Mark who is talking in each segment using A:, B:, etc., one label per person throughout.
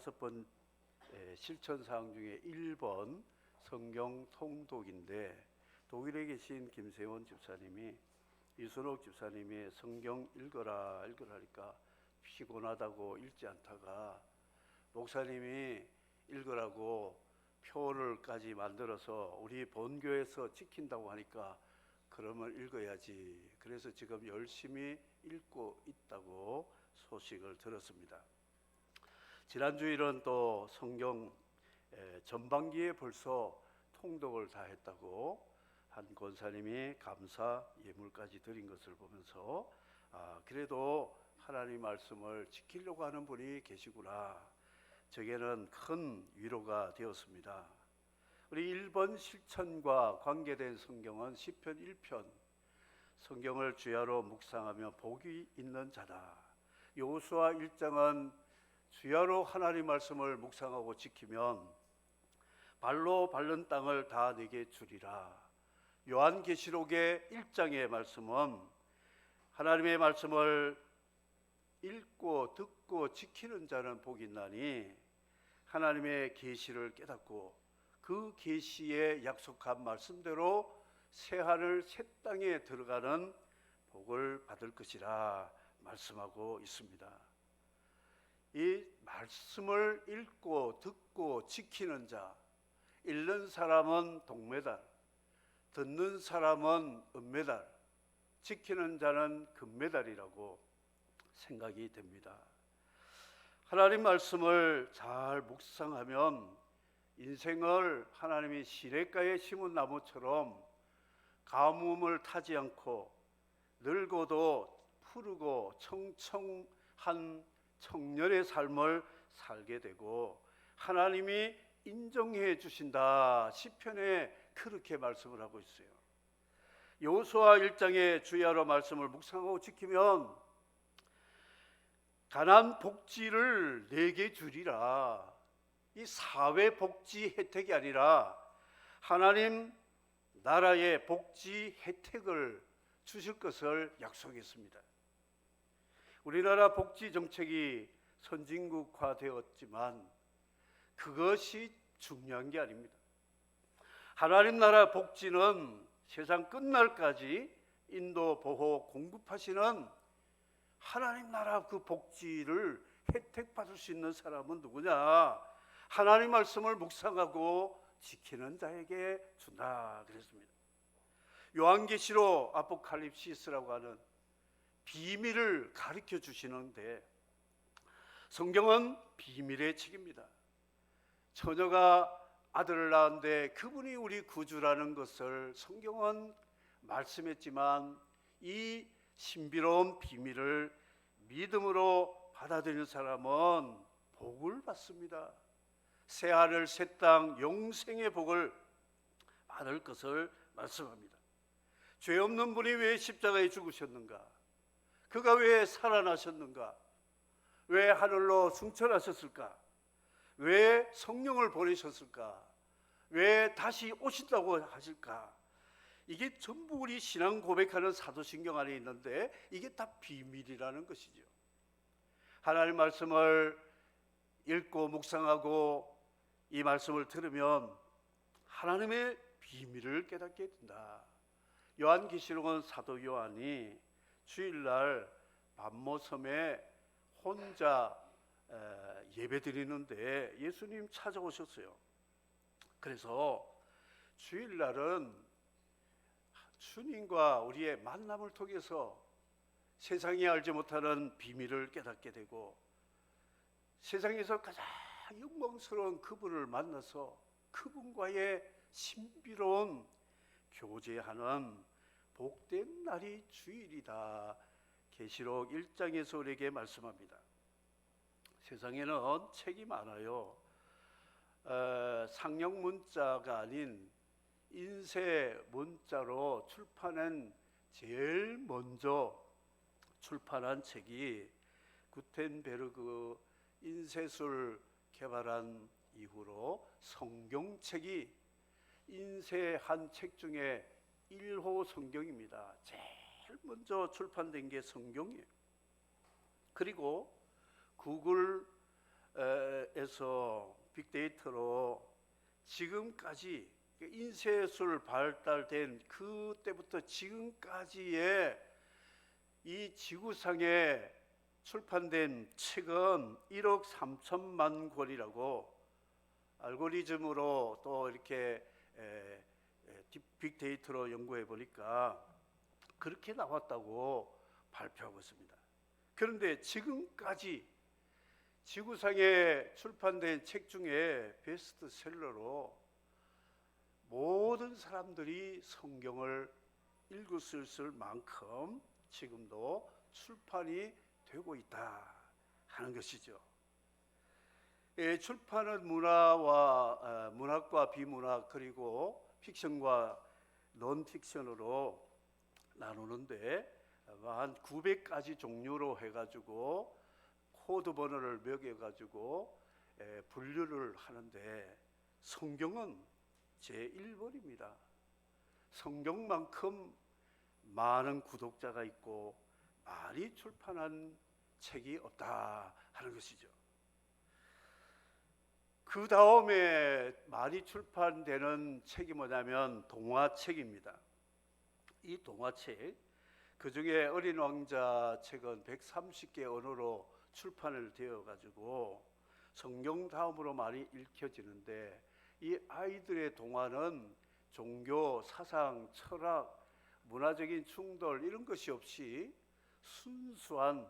A: 5번 실천사항 중에 1번 성경 통독인데, 독일에 계신 김세원 집사님이 이순옥 집사님이 성경 읽어라 하니까 피곤하다고 읽지 않다가 목사님이 읽으라고 표를까지 만들어서 우리 본교에서 지킨다고 하니까 그러면 읽어야지. 그래서 지금 열심히 읽고 있다고 소식을 들었습니다. 지난주일은 또 성경 전반기에 벌써 통독을 다 했다고 한 권사님이 감사 예물까지 드린 것을 보면서 그래도 하나님 말씀을 지키려고 하는 분이 계시구나, 저에게는 큰 위로가 되었습니다. 우리 1번 실천과 관계된 성경은 시편 1편, 성경을 주야로 묵상하며 복이 있는 자다. 여호수아 1장은 주야로 하나님 말씀을 묵상하고 지키면 발로 밟는 땅을 다 내게 주리라. 요한계시록의 1장의 말씀은 하나님의 말씀을 읽고 듣고 지키는 자는 복이 있나니, 하나님의 계시를 깨닫고 그 계시에 약속한 말씀대로 새하늘 새 땅에 들어가는 복을 받을 것이라 말씀하고 있습니다. 이 말씀을 읽고 듣고 지키는 자, 읽는 사람은 동메달, 듣는 사람은 은메달, 지키는 자는 금메달이라고 생각이 됩니다. 하나님 말씀을 잘 묵상하면 인생을 하나님이 시냇가에 심은 나무처럼 가뭄을 타지 않고 늙어도 푸르고 청청한 청년의 삶을 살게 되고 하나님이 인정해 주신다. 시편에 그렇게 말씀을 하고 있어요. 여호수아 1장의 주야로 말씀을 묵상하고 지키면 가난 복지를 내게 주리라. 이 사회 복지 혜택이 아니라 하나님 나라의 복지 혜택을 주실 것을 약속했습니다. 우리나라 복지 정책이 선진국화되었지만 그것이 중요한 게 아닙니다. 하나님 나라 복지는 세상 끝날까지 인도 보호 공급하시는 하나님 나라 그 복지를 혜택받을 수 있는 사람은 누구냐? 하나님 말씀을 묵상하고 지키는 자에게 준다 그랬습니다. 요한계시록 아포칼립시스라고 하는 비밀을 가르쳐 주시는데, 성경은 비밀의 책입니다. 처녀가 아들을 낳았는데 그분이 우리 구주라는 것을 성경은 말씀했지만 이 신비로운 비밀을 믿음으로 받아들이는 사람은 복을 받습니다. 새하늘 새 땅 영생의 복을 받을 것을 말씀합니다. 죄 없는 분이 왜 십자가에 죽으셨는가? 그가 왜 살아나셨는가? 왜 하늘로 승천하셨을까? 왜 성령을 보내셨을까? 왜 다시 오신다고 하실까? 이게 전부 우리 신앙 고백하는 사도신경 안에 있는데 이게 다 비밀이라는 것이죠. 하나님 말씀을 읽고 묵상하고 이 말씀을 들으면 하나님의 비밀을 깨닫게 된다. 요한계시록은 사도 요한이 주일날 반모섬에 혼자 예배 드리는데 예수님 찾아오셨어요. 그래서 주일날은 주님과 우리의 만남을 통해서 세상이 알지 못하는 비밀을 깨닫게 되고 세상에서 가장 영광스러운 그분을 만나서 그분과의 신비로운 교제하는 복된 날이 주일이다. 계시록 1장에서 우리에게 말씀합니다. 세상에는 책이 많아요. 상형 문자가 아닌 인쇄 문자로 출판한 제일 먼저 출판한 책이 구텐베르그 인쇄술 개발한 이후로 성경책이 인쇄한 책 중에 1호 성경입니다. 제일 먼저 출판된 게 성경이에요. 그리고 구글 에서 빅데이터로 지금까지 인쇄술 발달된 그때부터 지금까지의 이 지구상에 출판된 책은 1억 3천만 권이라고 알고리즘으로 또 이렇게 빅데이터로 연구해 보니까 그렇게 나왔다고 발표하고 있습니다. 그런데 지금까지 지구상에 출판된 책 중에 베스트셀러로 모든 사람들이 성경을 읽었을 만큼 지금도 출판이 되고 있다 하는 것이죠. 출판은 문학과 비문학 그리고 픽션과 논픽션으로 나누는데 한 900가지 종류로 해가지고 코드 번호를 매겨가지고 분류를 하는데 성경은 제1번입니다. 성경만큼 많은 구독자가 있고 많이 출판한 책이 없다 하는 것이죠. 그 다음에 많이 출판되는 책이 뭐냐면 동화책입니다. 이 동화책, 그 중에 어린 왕자 책은 130개 언어로 출판을 되어 가지고 성경 다음으로 많이 읽혀지는데, 이 아이들의 동화는 종교, 사상, 철학, 문화적인 충돌 이런 것이 없이 순수한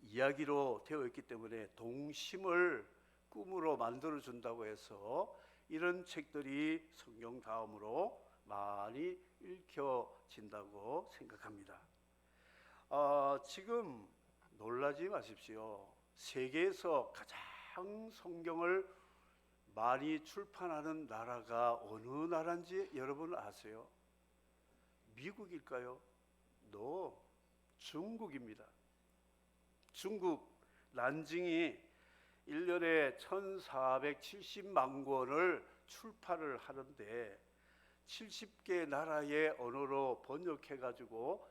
A: 이야기로 되어 있기 때문에 동심을 꿈으로 만들어 준다고 해서 이런 책들이 성경 다음으로 많이 읽혀진다고 생각합니다. 지금 놀라지 마십시오. 세계에서 가장 성경을 많이 출판하는 나라가 어느 나라인지 여러분 아세요? 미국일까요? No, 중국입니다. 중국 난징이 1년에 1470만 권을 출판을 하는데 70개 나라의 언어로 번역해 가지고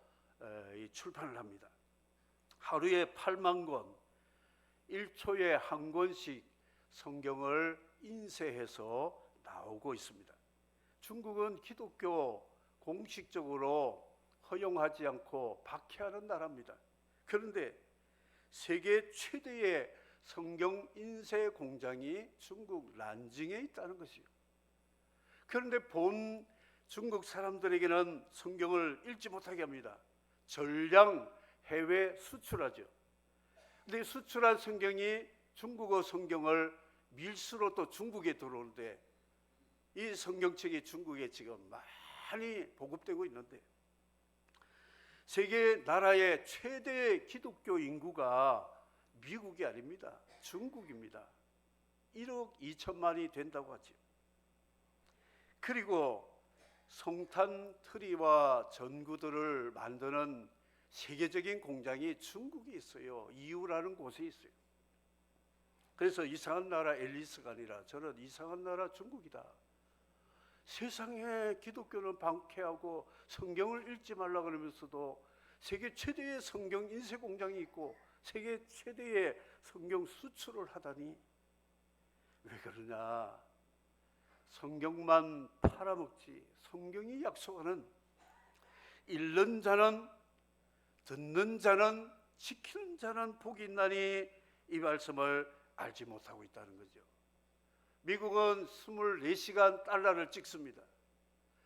A: 출판을 합니다. 하루에 8만 권, 1초에 한 권씩 성경을 인쇄해서 나오고 있습니다. 중국은 기독교 공식적으로 허용하지 않고 박해하는 나라입니다. 그런데 세계 최대의 성경 인쇄 공장이 중국 난징에 있다는 것이요. 그런데 본 중국 사람들에게는 성경을 읽지 못하게 합니다. 전량 해외 수출하죠. 근데 수출한 성경이 중국어 성경을 밀수로 또 중국에 들어오는데, 이 성경책이 중국에 지금 많이 보급되고 있는데, 세계 나라의 최대 기독교 인구가 미국이 아닙니다. 중국입니다. 1억 2천만이 된다고 하죠. 그리고 성탄 트리와 전구들을 만드는 세계적인 공장이 중국에 있어요. 이유라는 곳에 있어요. 그래서 이상한 나라 앨리스가 아니라 저는 이상한 나라 중국이다. 세상에 기독교는 박해하고 성경을 읽지 말라 그러면서도 세계 최대의 성경 인쇄 공장이 있고 세계 최대의 성경 수출을 하다니 왜 그러냐? 성경만 팔아먹지 성경이 약속하는 읽는 자는, 듣는 자는, 지키는 자는 복이 있나니 이 말씀을 알지 못하고 있다는 거죠. 미국은 24시간 달러를 찍습니다.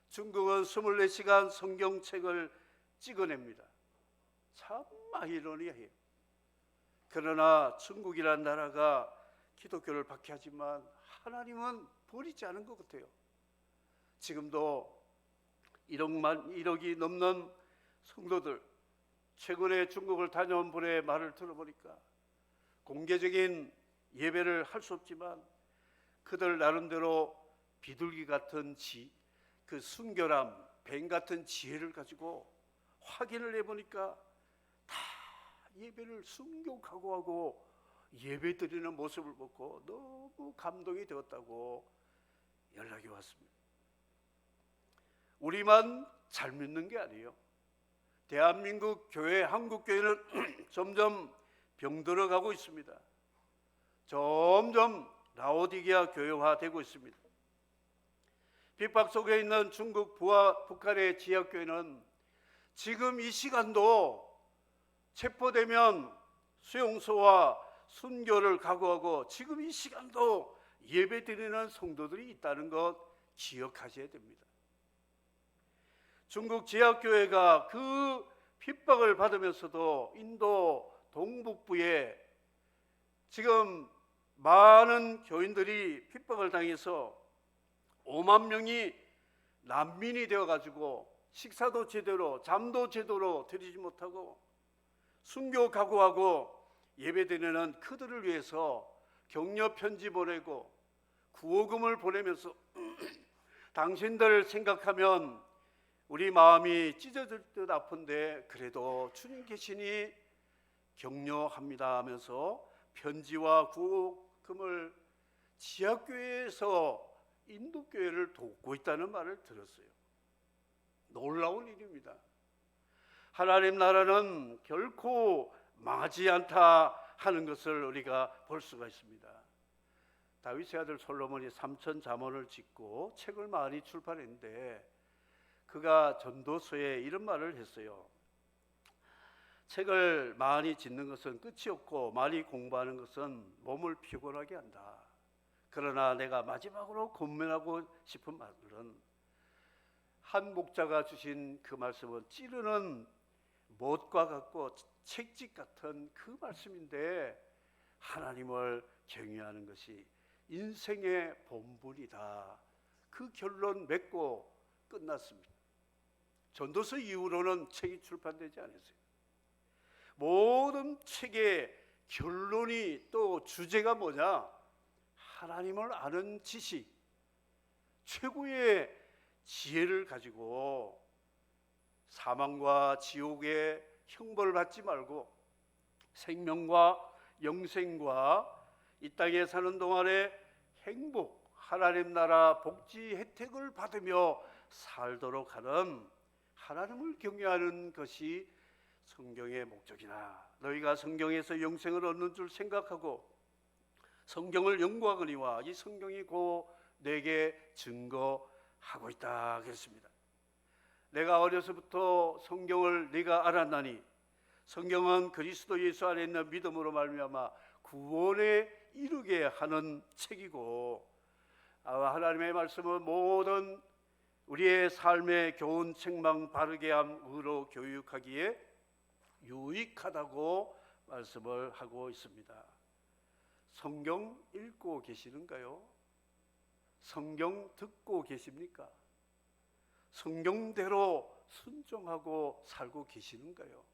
A: 중국은 24시간 성경책을 찍어냅니다. 참 아이러니해요. 그러나 중국이라는 나라가 기독교를 박해하지만 하나님은 버리지 않은 것 같아요. 지금도 1억이 넘는 성도들, 최근에 중국을 다녀온 분의 말을 들어보니까 공개적인 예배를 할 수 없지만 그들 나름대로 비둘기 같은 그 순결함, 뱀 같은 지혜를 가지고 확인을 해보니까 다 예배를 순교각오하고 예배 드리는 모습을 보고 너무 감동이 되었다고 연락이 왔습니다. 우리만 잘 믿는 게 아니에요. 대한민국 교회, 한국 교회는 점점 병들어가고 있습니다. 점점 라오디게아 교회화되고 있습니다. 핍박 속에 있는 중국 북한의 지역교회는 지금 이 시간도 체포되면 수용소와 순교를 각오하고 지금 이 시간도 예배드리는 성도들이 있다는 것 기억하셔야 됩니다. 중국 지역교회가 그 핍박을 받으면서도 인도 동북부에 지금 많은 교인들이 핍박을 당해서 5만 명이 난민이 되어가지고 식사도 제대로 잠도 제대로 드리지 못하고 순교 각오하고 예배드리는 그들을 위해서 격려 편지 보내고 구호금을 보내면서 당신들 생각하면 우리 마음이 찢어질 듯 아픈데 그래도 주님 계시니 격려합니다 하면서 편지와 구호금을 지하교회에서 인도교회를 돕고 있다는 말을 들었어요. 놀라운 일입니다. 하나님 나라는 결코 망하지 않다 하는 것을 우리가 볼 수가 있습니다. 다윗의 아들 솔로몬이 3천 잠언을 짓고 책을 많이 출판했는데 그가 전도서에 이런 말을 했어요. 책을 많이 짓는 것은 끝이 없고 많이 공부하는 것은 몸을 피곤하게 한다. 그러나 내가 마지막으로 권면하고 싶은 말은 한 목자가 주신 그 말씀은 찌르는 못과 같고 책짓 같은 그 말씀인데 하나님을 경외하는 것이 인생의 본분이다. 그 결론 맺고 끝났습니다. 전도서 이후로는 책이 출판되지 않았어요. 모든 책의 결론이 또 주제가 뭐냐? 하나님을 아는 지식, 최고의 지혜를 가지고 사망과 지옥의 형벌을 받지 말고 생명과 영생과 이 땅에 사는 동안에 행복, 하나님 나라 복지 혜택을 받으며 살도록 하는 하나님을 경외하는 것이 성경의 목적이나 너희가 성경에서 영생을 얻는 줄 생각하고 성경을 연구하거니와 이 성경이 곧 내게 증거하고 있다 그랬습니다. 내가 어려서부터 성경을 네가 알았나니 성경은 그리스도 예수 안에 있는 믿음으로 말미암아 구원에 이르게 하는 책이고 하나님의 말씀은 모든 우리의 삶의 교훈 책망 바르게 함 의로 교육하기에 유익하다고 말씀을 하고 있습니다. 성경 읽고 계시는가요? 성경 듣고 계십니까? 성경대로 순종하고 살고 계시는가요?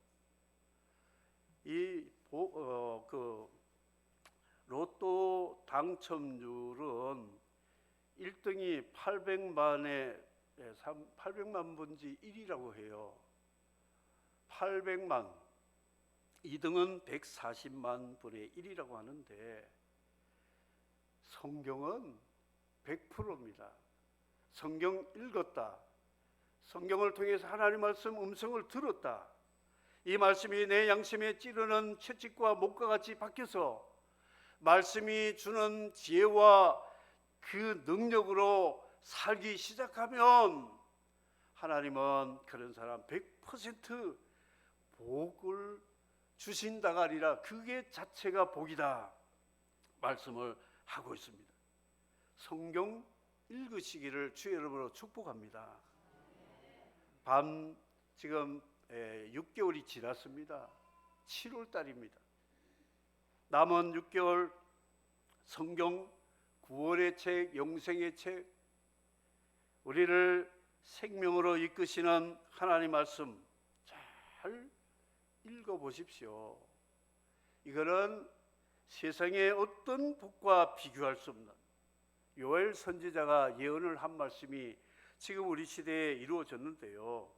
A: 로또 당첨률은 1등이 800만 분지 1이라고 해요. 800만, 2등은 140만 분의 1이라고 하는데 성경은 100%입니다. 성경 읽었다. 성경을 통해서 하나님 말씀 음성을 들었다. 이 말씀이 내 양심에 찌르는 채찍과 목과 같이 박혀서 말씀이 주는 지혜와 그 능력으로 살기 시작하면 하나님은 그런 사람 100% 복을 주신다가 아니라 그게 자체가 복이다 말씀을 하고 있습니다. 성경 읽으시기를 주의 이름으로 축복합니다. 지금 6개월이 지났습니다. 7월 달입니다. 남은 6개월 성경 구원의 책, 영생의 책, 우리를 생명으로 이끄시는 하나님 말씀 잘 읽어보십시오. 이거는 세상의 어떤 복과 비교할 수 없는 요엘 선지자가 예언을 한 말씀이 지금 우리 시대에 이루어졌는데요.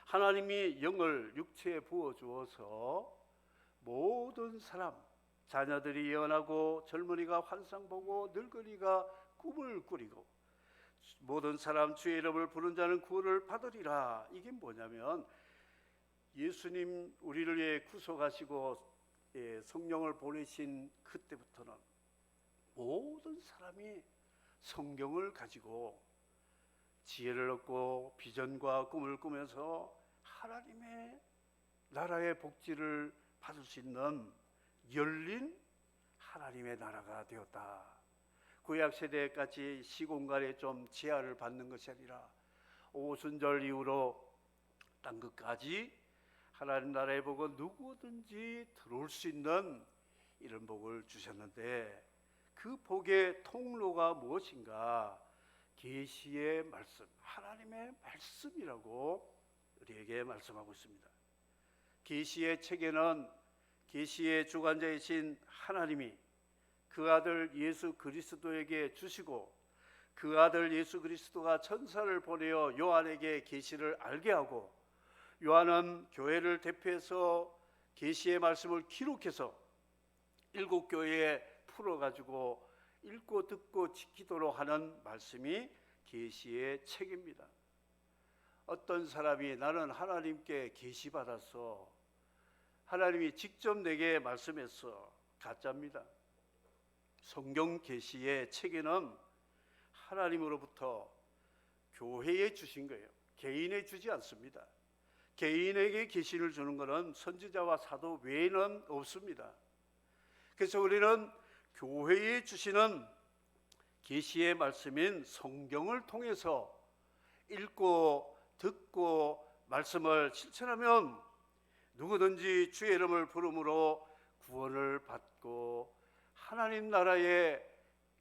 A: 하나님이 영을 육체에 부어주어서 모든 사람, 자녀들이 예언하고 젊은이가 환상 보고 늙은이가 꿈을 꾸리고 모든 사람 주의 이름을 부른 자는 구원을 받으리라. 이게 뭐냐면 예수님 우리를 위해 구속하시고 성령을 보내신 그때부터는 모든 사람이 성경을 가지고 지혜를 얻고 비전과 꿈을 꾸면서 하나님의 나라의 복지를 받을 수 있는 열린 하나님의 나라가 되었다. 구약 세대까지 시공간에 좀 제한을 받는 것이 아니라 오순절 이후로 땅 끝까지 하나님 나라의 복은 누구든지 들어올 수 있는 이런 복을 주셨는데, 그 복의 통로가 무엇인가? 계시의 말씀, 하나님의 말씀이라고 우리에게 말씀하고 있습니다. 계시의 책에는 계시의 주관자이신 하나님이 그 아들 예수 그리스도에게 주시고, 그 아들 예수 그리스도가 천사를 보내어 요한에게 계시를 알게 하고, 요한은 교회를 대표해서 계시의 말씀을 기록해서 7교회에 풀어가지고 읽고 듣고 지키도록 하는 말씀이 계시의 책입니다. 어떤 사람이 나는 하나님께 계시받았어, 하나님이 직접 내게 말씀했어, 가짜입니다. 성경 계시의 책에는 하나님으로부터 교회에 주신 거예요. 개인에 주지 않습니다. 개인에게 계시를 주는 것은 선지자와 사도 외에는 없습니다. 그래서 우리는 교회에 주시는 계시의 말씀인 성경을 통해서 읽고 듣고 말씀을 실천하면 누구든지 주의 이름을 부름으로 구원을 받고 하나님 나라의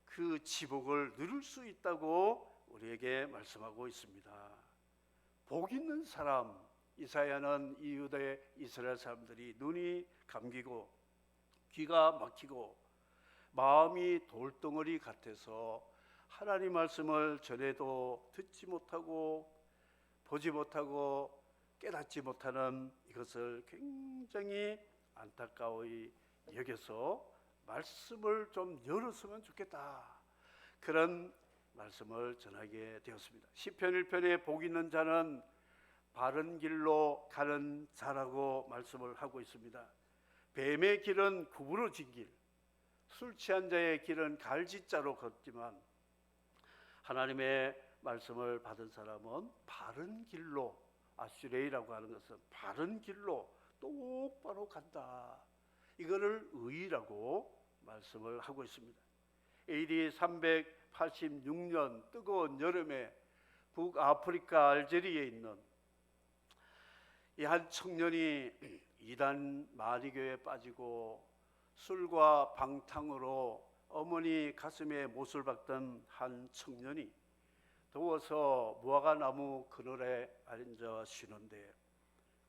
A: 그 지복을 누릴 수 있다고 우리에게 말씀하고 있습니다. 복 있는 사람, 이사야는 이 유대 이스라엘 사람들이 눈이 감기고 귀가 막히고 마음이 돌덩어리 같아서 하나님 말씀을 전해도 듣지 못하고 보지 못하고 깨닫지 못하는 이것을 굉장히 안타까워히 여겨서 말씀을 좀 열었으면 좋겠다, 그런 말씀을 전하게 되었습니다. 시편 1편에 복 있는 자는 바른 길로 가는 자라고 말씀을 하고 있습니다. 뱀의 길은 구부러진 길, 술 취한 자의 길은 갈짓자로 걷지만 하나님의 말씀을 받은 사람은 바른 길로, 아슈레이라고 하는 것은 바른 길로 똑바로 간다, 이거를 의라고 말씀을 하고 있습니다. AD 386년 뜨거운 여름에 북아프리카 알제리에 있는 이 한 청년이 이단 마리교에 빠지고 술과 방탕으로 어머니 가슴에 못을 박던 한 청년이 더워서 무화과 나무 그늘에 앉아 쉬는데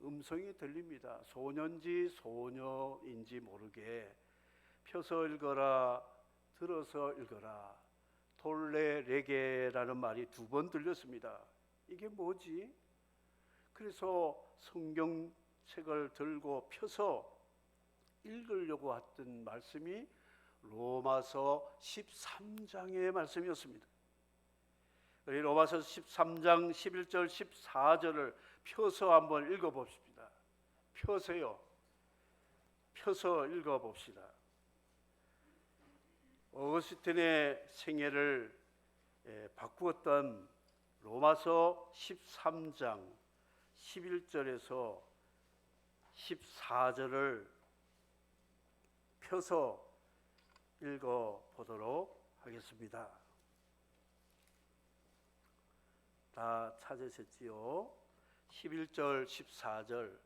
A: 음성이 들립니다. 소년지 소녀인지 모르게 펴서 읽어라, 들어서 읽어라, 톨레레게라는 말이 2번 들렸습니다. 이게 뭐지? 그래서 성경책을 들고 펴서 읽으려고 했던 말씀이 로마서 13장의 말씀이었습니다. 우리 로마서 13장 11절 14절을 펴서 한번 읽어봅시다. 펴서요. 펴서 읽어봅시다. 어거스틴의 생애를 바꾸었던 로마서 13장 11절에서 14절을 펴서 읽어보도록 하겠습니다. 다 찾으셨지요? 11절 14절.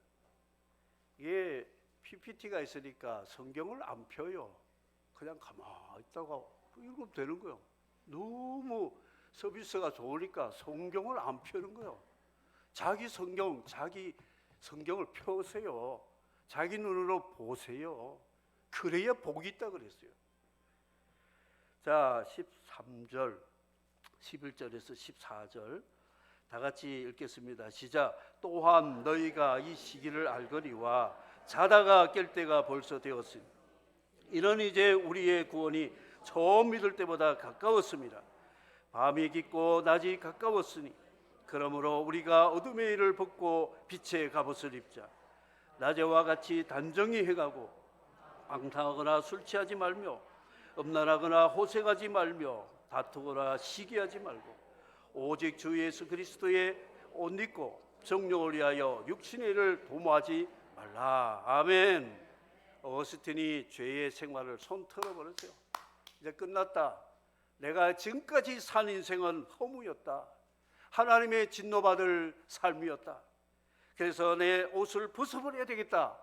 A: 이게 PPT가 있으니까 성경을 안 펴요. 그냥 가만히 있다가 읽으면 되는 거예요. 너무 서비스가 좋으니까 성경을 안 펴는 거예요. 자기 성경을 펴세요. 자기 눈으로 보세요. 그래야 복이 있다 그랬어요. 자, 13절 11절에서 14절 다 같이 읽겠습니다. 시작. 또한 너희가 이 시기를 알거니와 자다가 깰 때가 벌써 되었으니 이는 이제 우리의 구원이 처음 믿을 때보다 가까웠습니다. 밤이 깊고 낮이 가까웠으니 그러므로 우리가 어둠의 일을 벗고 빛의 갑옷을 입자. 낮에와 같이 단정히 해가고 방탕하거나 술 취하지 말며 음란하거나 호색하지 말며 다투거나 시기하지 말고 오직 주 예수 그리스도의 옷 입고 정욕을 위하여 육신의 일을 도모하지 말라. 아멘. 어거스틴이 죄의 생활을 손 털어버렸어요. 이제 끝났다. 내가 지금까지 산 인생은 허무였다. 하나님의 진노받을 삶이었다. 그래서 내 옷을 벗어버려야 되겠다.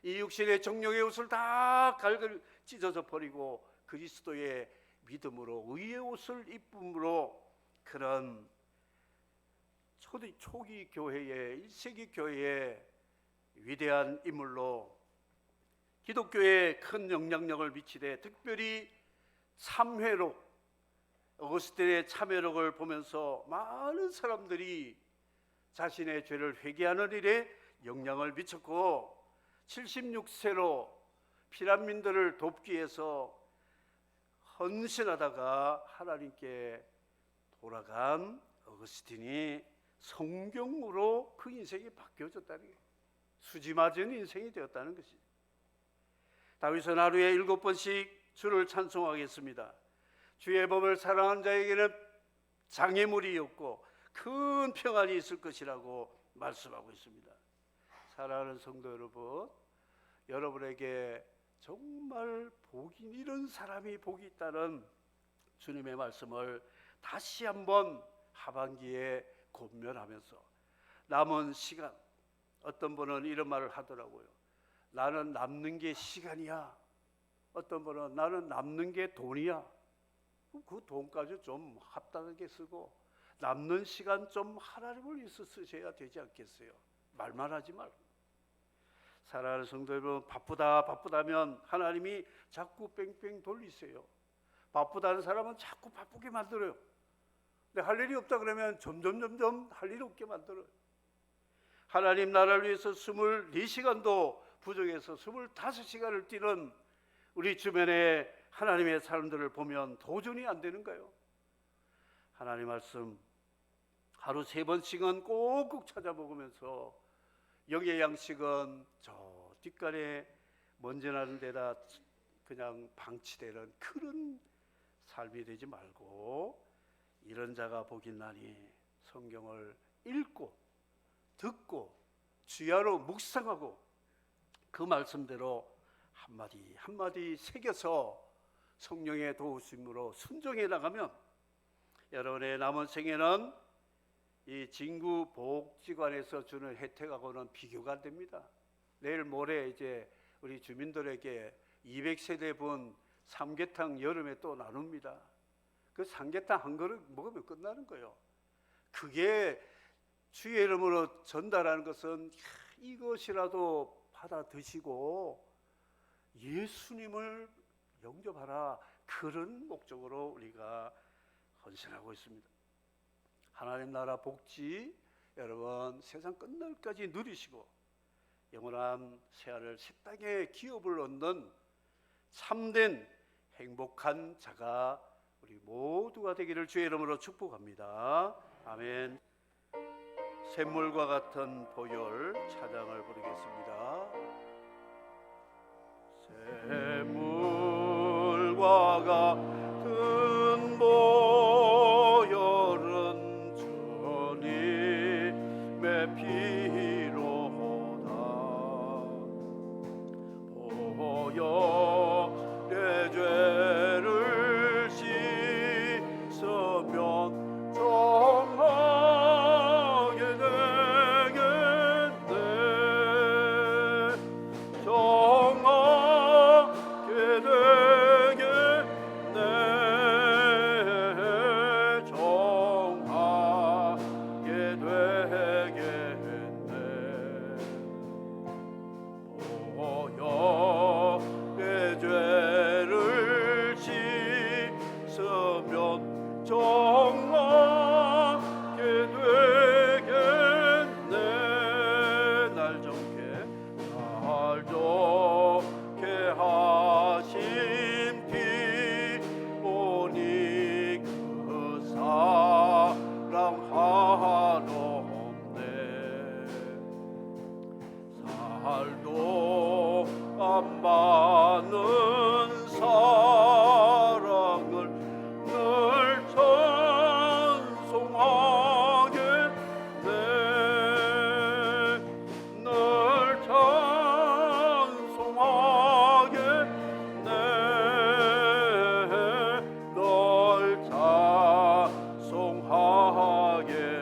A: 이 육신의 정욕의 옷을 다 갈글 찢어져 버리고 그리스도의 믿음으로 의의 옷을 입음으로 그런 초기 교회의 1세기 교회의 위대한 인물로 기독교에 큰 영향력을 미치되 특별히 참회록 어거스틴의 참회록을 보면서 많은 사람들이 자신의 죄를 회개하는 일에 영향을 미쳤고 76세로 피난민들을 돕기 위해서 헌신하다가 하나님께 돌아간 어거스틴이 성경으로 그 인생이 바뀌어졌다는 게 수지 맞은 인생이 되었다는 것이죠. 다윗은 하루에 7번씩 주를 찬송하겠습니다. 주의 법을 사랑하는 자에게는 장애물이 없고 큰 평안이 있을 것이라고 말씀하고 있습니다. 사랑하는 성도 여러분, 여러분에게 정말 이런 사람이 복이 있다는 주님의 말씀을 다시 한번 하반기에 권면하면서 남은 시간, 어떤 분은 이런 말을 하더라고요. 나는 남는 게 시간이야. 어떤 분은 나는 남는 게 돈이야. 그 돈까지 좀 합당하게 쓰고 남는 시간 좀 하나님을 위해서 쓰셔야 되지 않겠어요? 말만 하지 말고. 사랑하는 성도 여러분, 바쁘다면 하나님이 자꾸 뺑뺑 돌리세요. 바쁘다는 사람은 자꾸 바쁘게 만들어요. 근데 할 일이 없다 그러면 점점 할 일이 없게 만들어요. 하나님 나라를 위해서 24시간도 부족해서 25시간을 뛰는 우리 주변에 하나님의 사람들을 보면 도전이 안 되는가요? 하나님 말씀 하루 3번씩은 꼭꼭 찾아먹으면서 영의 양식은 저 뒷간에 먼지 나는 데다 그냥 방치되는 그런 삶이 되지 말고 이런 자가 복이 나니 성경을 읽고 듣고 주야로 묵상하고 그 말씀대로 한마디 한마디 새겨서 성령의 도우심으로 순종해 나가면 여러분의 남은 생애는 이 진구 보육지관에서 주는 혜택하고는 비교가 안 됩니다. 내일 모레 이제 우리 주민들에게 200세대분 삼계탕 여름에 또 나눕니다. 그 삼계탕 한 그릇 먹으면 끝나는 거예요. 그게 주의 이름으로 전달하는 것은 이것이라도 받아 드시고 예수님을 영접하라, 그런 목적으로 우리가 헌신하고 있습니다. 하나님 나라 복지 여러분 세상 끝날까지 누리시고 영원한 새하늘 새 땅의 기업을 얻는 참된 행복한 자가 우리 모두가 되기를 주의 이름으로 축복합니다. 아멘. 샘물과 같은 보혈 찬양을 부르겠습니다. 샘물과 같은 보혈은 주님의 피로다. 보혈의 죄를 씻으면 정하게 되겠네. 정하게 되겠네. 정하게 되겠네. 하게